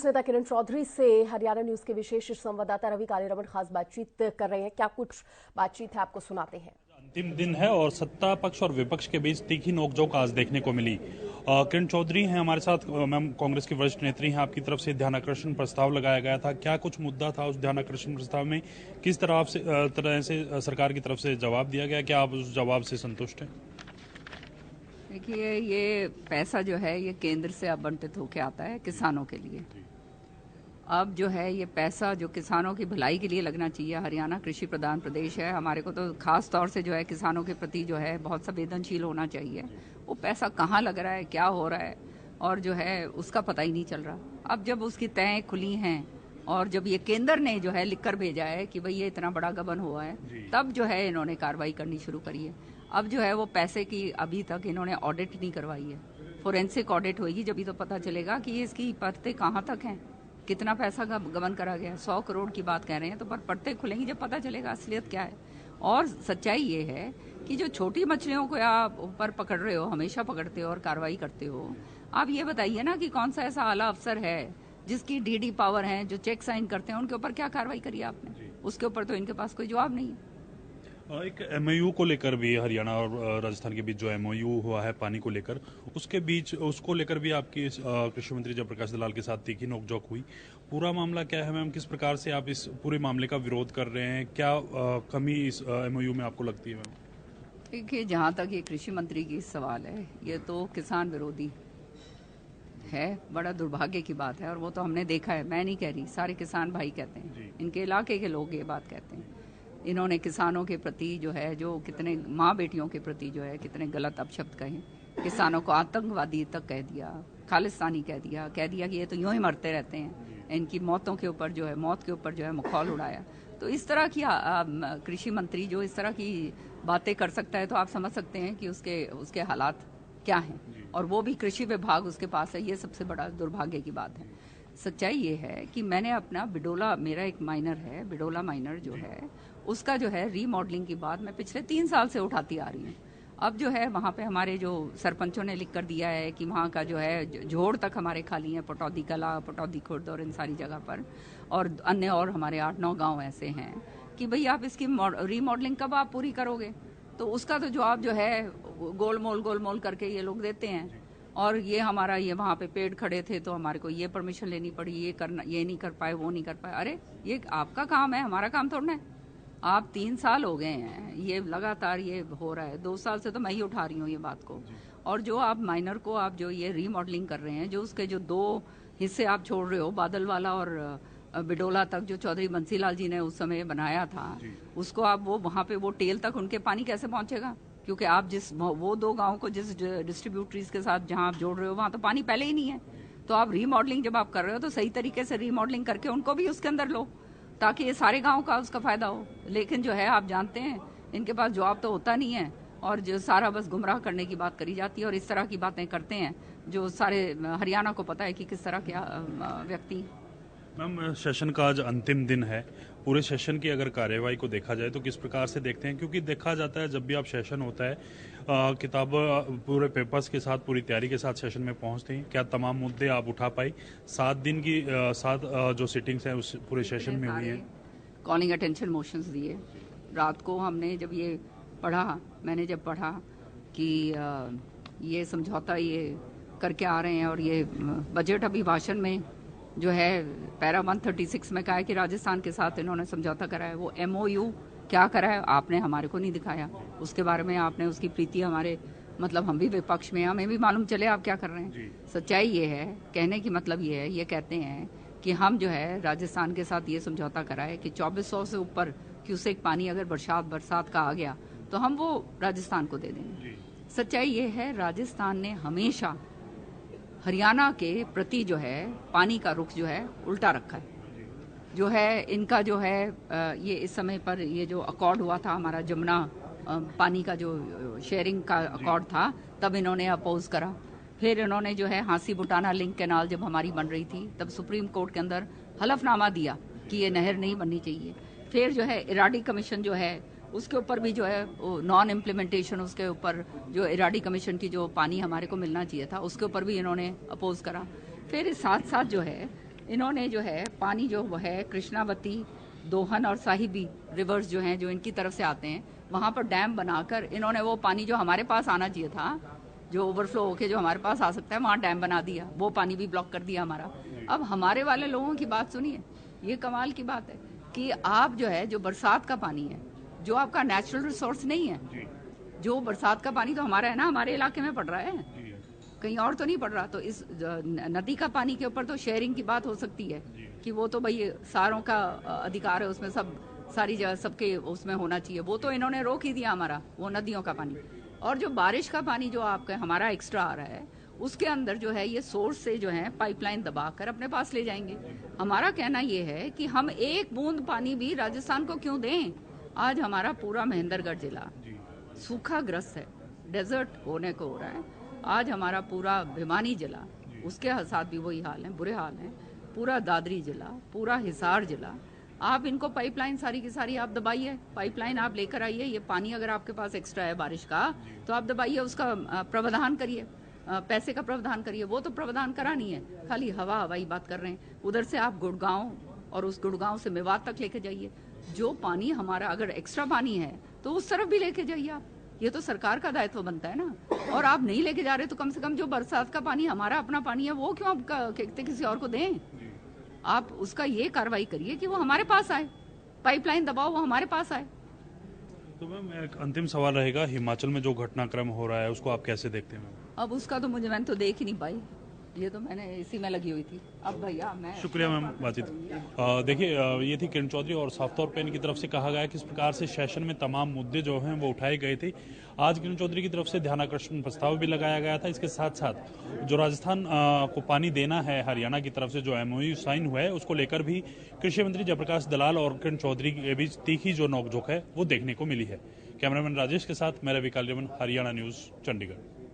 कांग्रेस नेता किरण चौधरी से हरियाणा न्यूज के विशेष संवाददाता रवि कालीरमण खास बातचीत कर रहे हैं। क्या कुछ बातचीत है, आपको सुनाते हैं। अंतिम दिन है और सत्ता पक्ष और विपक्ष के बीच तीखी नोकझोंक आज देखने को मिली। किरण चौधरी हैं हमारे साथ। मैम, कांग्रेस की वरिष्ठ नेत्री हैं। आपकी तरफ से ध्यानाकर्षण प्रस्ताव लगाया गया था, क्या कुछ मुद्दा था उस ध्यानाकर्षण प्रस्ताव में? किस तरह से सरकार की तरफ से जवाब दिया गया? क्या आप उस जवाब से संतुष्ट हैं? देखिए, ये पैसा जो है ये केंद्र से आवंटित होके आता है किसानों के लिए। अब जो है ये पैसा जो किसानों की भलाई के लिए लगना चाहिए। हरियाणा कृषि प्रधान प्रदेश है, हमारे को तो खास तौर से जो है किसानों के प्रति जो है बहुत संवेदनशील होना चाहिए। वो पैसा कहाँ लग रहा है, क्या हो रहा है, और जो है उसका पता ही नहीं चल रहा। अब जब उसकी तय खुली हैं और जब ये केंद्र ने जो है लिखकर भेजा है कि भाई ये इतना बड़ा गबन हुआ है, तब जो है इन्होंने कार्रवाई करनी शुरू करी है। अब जो है वो पैसे की अभी तक इन्होंने ऑडिट नहीं करवाई है। फोरेंसिक ऑडिट होगी जब तो पता चलेगा कि इसकी परतें कहाँ तक हैं, कितना पैसा का गबन करा गया। 100 करोड़ की बात कह रहे हैं, तो पर परतें खुलेंगी जब पता चलेगा असलियत क्या है। और सच्चाई ये है कि जो छोटी मछलियों को आप ऊपर पकड़ रहे हो, हमेशा पकड़ते हो और कार्रवाई करते हो। आप ये बताइए ना कि कौन सा ऐसा आला अफसर है जिसकी डीडी पावर है, जो चेक साइन करते हैं, उनके ऊपर क्या कार्रवाई करी आपने? उसके ऊपर तो इनके पास कोई जवाब नहीं है। एक एमओयू को लेकर भी हरियाणा और राजस्थान के बीच जो एमओयू हुआ है पानी को लेकर, उसको लेकर भी आपकी कृषि मंत्री जयप्रकाश दलाल के साथ तीखी नोकझोंक हुई। पूरा मामला क्या है मैम? किस प्रकार से आप इस पूरे मामले का विरोध कर रहे हैं? क्या कमी इस एमओयू में आपको लगती है मैम? देखिए, जहाँ तक ये कृषि मंत्री की सवाल है, ये तो किसान विरोधी है। बड़ा दुर्भाग्य की बात है, और वो तो हमने देखा है। मैं नहीं कह रही, सारे किसान भाई कहते हैं, इनके इलाके के लोग ये बात कहते हैं। इन्होंने किसानों के प्रति जो है, जो कितने माँ बेटियों के प्रति जो है कितने गलत अपशब्द कहे। किसानों को आतंकवादी तक कह दिया, खालिस्तानी कह दिया कि ये तो यूं ही मरते रहते हैं। इनकी मौतों के ऊपर जो है, मौत के ऊपर जो है मखौल उड़ाया। तो इस तरह की कृषि मंत्री जो इस तरह की बातें कर सकता है, तो आप समझ सकते हैं कि उसके हालात क्या हैं। और वो भी कृषि विभाग उसके पास है। ये सबसे बड़ा दुर्भाग्य की बात है। सच्चाई ये है कि मैंने अपना बिडोला, मेरा एक माइनर है, बिडोला माइनर जो है, उसका जो है रीमॉडलिंग की बात मैं पिछले 3 साल से उठाती आ रही हूँ। अब जो है वहाँ पे हमारे जो सरपंचों ने लिख कर दिया है कि वहाँ का जो है जोड़ तक हमारे खाली हैं, पटौदी कला, पटौदी खुर्द और इन सारी जगह पर, और अन्य और हमारे 8-9 गाँव ऐसे हैं कि भाई आप इसकी रीमॉडलिंग कब आप पूरी करोगे? तो उसका तो जवाब जो है गोलमोल करके ये लोग देते हैं। और ये हमारा ये वहाँ पे पेड़ खड़े थे तो हमारे को ये परमिशन लेनी पड़ी, ये नहीं कर पाए, वो नहीं कर पाए। अरे ये आपका काम है, हमारा काम थोड़ा है। आप 3 साल हो गए हैं, ये लगातार ये हो रहा है। 2 साल से तो मैं ही उठा रही हूँ ये बात को। और जो आप माइनर को आप जो ये रीमॉडलिंग कर रहे हैं, जो उसके जो 2 हिस्से आप छोड़ रहे हो, बादल वाला और बिडोला तक, जो चौधरी बंसीलाल जी ने उस समय बनाया था, उसको आप वो वहाँ पे वो टेल तक उनके पानी कैसे पहुँचेगा? क्योंकि आप वो 2 गाँव को जिस डिस्ट्रीब्यूटरीज के साथ जहाँ आप जोड़ रहे हो, वहाँ तो पानी पहले ही नहीं है। तो आप रीमॉडलिंग जब आप कर रहे हो तो सही तरीके से रीमॉडलिंग करके उनको भी उसके अंदर लो, ताकि ये सारे गांव का उसका फायदा हो। लेकिन जो है आप जानते हैं इनके पास जवाब तो होता नहीं है, और जो सारा बस गुमराह करने की बात करी जाती है, और इस तरह की बातें करते हैं जो सारे हरियाणा को पता है कि किस तरह के व्यक्ति। मैम, सेशन का आज अंतिम दिन है। पूरे सेशन की अगर कार्यवाही को देखा जाए तो किस प्रकार से देखते हैं? क्योंकि देखा जाता है जब भी आप सेशन होता है, किताब पूरे पेपर्स के साथ, पूरी तैयारी के साथ सेशन में पहुंचते हैं। क्या तमाम मुद्दे आप उठा पाई? 7 दिन की 7 जो सिटिंग्स हैं उस पूरे सेशन में हुई हैं। कॉलिंग अटेंशन मोशंस दिए रात को हमने। जब ये पढ़ा, मैंने जब पढ़ा कि ये समझौता ये करके आ रहे हैं, और ये बजट अभिभाषण में जो है पैरा 136 में कहा है कि राजस्थान के साथ इन्होंने समझौता करा है। वो एमओयू क्या करा है आपने हमारे को नहीं दिखाया। उसके बारे में आपने उसकी प्रीति हमारे, मतलब हम भी विपक्ष में, हमें भी मालूम चले आप क्या कर रहे हैं। सच्चाई ये है, कहने की मतलब ये है, ये कहते हैं कि हम जो है राजस्थान के साथ ये समझौता करा है कि 2400 से ऊपर क्यूसेक पानी अगर बरसात का आ गया तो हम वो राजस्थान को दे देंगे। सच्चाई ये है, राजस्थान ने हमेशा हरियाणा के प्रति जो है पानी का रुख जो है उल्टा रखा है। जो है इनका जो है ये इस समय पर ये जो अकॉर्ड हुआ था हमारा जमुना पानी का जो शेयरिंग का अकॉर्ड था, तब इन्होंने अपोज करा। फिर इन्होंने जो है हांसी बुटाना लिंक कैनाल जब हमारी बन रही थी, तब सुप्रीम कोर्ट के अंदर हलफनामा दिया कि ये नहर नहीं बननी चाहिए। फिर जो है इराडी कमीशन जो है उसके ऊपर भी जो है नॉन इम्प्लीमेंटेशन, उसके ऊपर जो इराडी कमीशन की जो पानी हमारे को मिलना चाहिए था उसके ऊपर भी इन्होंने अपोज करा। फिर साथ साथ जो है इन्होंने जो है पानी जो है कृष्णावती, दोहन और साहिबी रिवर्स जो हैं, जो इनकी तरफ से आते हैं, वहां पर डैम बनाकर इन्होंने वो पानी जो हमारे पास आना चाहिए था, जो ओवरफ्लो होके जो हमारे पास आ सकता है, वहां डैम बना दिया, वो पानी भी ब्लॉक कर दिया हमारा। अब हमारे वाले लोगों की बात सुनिए, ये कमाल की बात है कि आप जो है, जो बरसात का पानी है, जो आपका नेचुरल रिसोर्स नहीं है, जो बरसात का पानी तो हमारा है ना, हमारे इलाके में पड़ रहा है, कहीं और तो नहीं पड़ रहा। तो इस नदी का पानी के ऊपर तो शेयरिंग की बात हो सकती है कि वो तो भाई सारों का अधिकार है, उसमें सब सारी जगह सबके उसमें होना चाहिए, वो तो इन्होंने रोक ही दिया हमारा, वो नदियों का पानी। और जो बारिश का पानी जो आपका हमारा एक्स्ट्रा आ रहा है, उसके अंदर जो है ये सोर्स से जो है पाइपलाइन दबाकर अपने पास ले जाएंगे। हमारा कहना ये है कि हम एक बूंद पानी भी राजस्थान को क्यों दें। आज हमारा पूरा महेंद्रगढ़ जिला सूखाग्रस्त है, डेजर्ट होने को हो रहा है। आज हमारा पूरा भिवानी जिला, उसके साथ भी वही हाल है, बुरे हाल हैं। पूरा दादरी जिला, पूरा हिसार जिला, आप इनको पाइपलाइन सारी की सारी आप दबाइए, पाइपलाइन आप लेकर आइए। ये पानी अगर आपके पास एक्स्ट्रा है बारिश का, तो आप दबाइए, उसका प्रावधान करिए, पैसे का प्रावधान करिए। वो तो प्रावधान करा नहीं है, खाली हवाई बात कर रहे हैं। उधर से आप गुड़गांव और उस गुड़गांव से मेवात तक लेके जाइए। जो पानी हमारा अगर एक्स्ट्रा पानी है तो उस तरफ भी लेके जाइए आप। ये तो सरकार का दायित्व बनता है ना। और आप नहीं लेके जा रहे तो कम से कम जो बरसात का पानी हमारा अपना पानी है, वो क्यों आप किसी और को दें। आप उसका ये कार्रवाई करिए कि वो हमारे पास आए, पाइपलाइन दबाओ, वो हमारे पास आए। तो मैम एक अंतिम सवाल रहेगा, हिमाचल में जो घटनाक्रम हो रहा है उसको आप कैसे देखते हैं मैम? अब उसका तो मैंने तो देख ही नहीं पाई, ये तो मैंने इसी में लगी हुई थी। अब भैया मैं शुक्रिया मैम बातचीत। देखिए ये थी किरण चौधरी, और साफ तौर पे इनकी तरफ से कहा गया किस प्रकार से सेशन में तमाम मुद्दे जो हैं वो उठाए गए थे। आज किरण चौधरी की तरफ से ध्यानाकर्षण प्रस्ताव भी लगाया गया था। इसके साथ साथ जो राजस्थान को पानी देना है, हरियाणा की तरफ से जो MOU साइन हुआ है, उसको लेकर भी कृषि मंत्री जयप्रकाश दलाल और किरण चौधरी के बीच तीखी जो नोकझोंक है वो देखने को मिली है। कैमरामैन राजेश के साथ मैं रवि कालियमन, हरियाणा न्यूज, चंडीगढ़।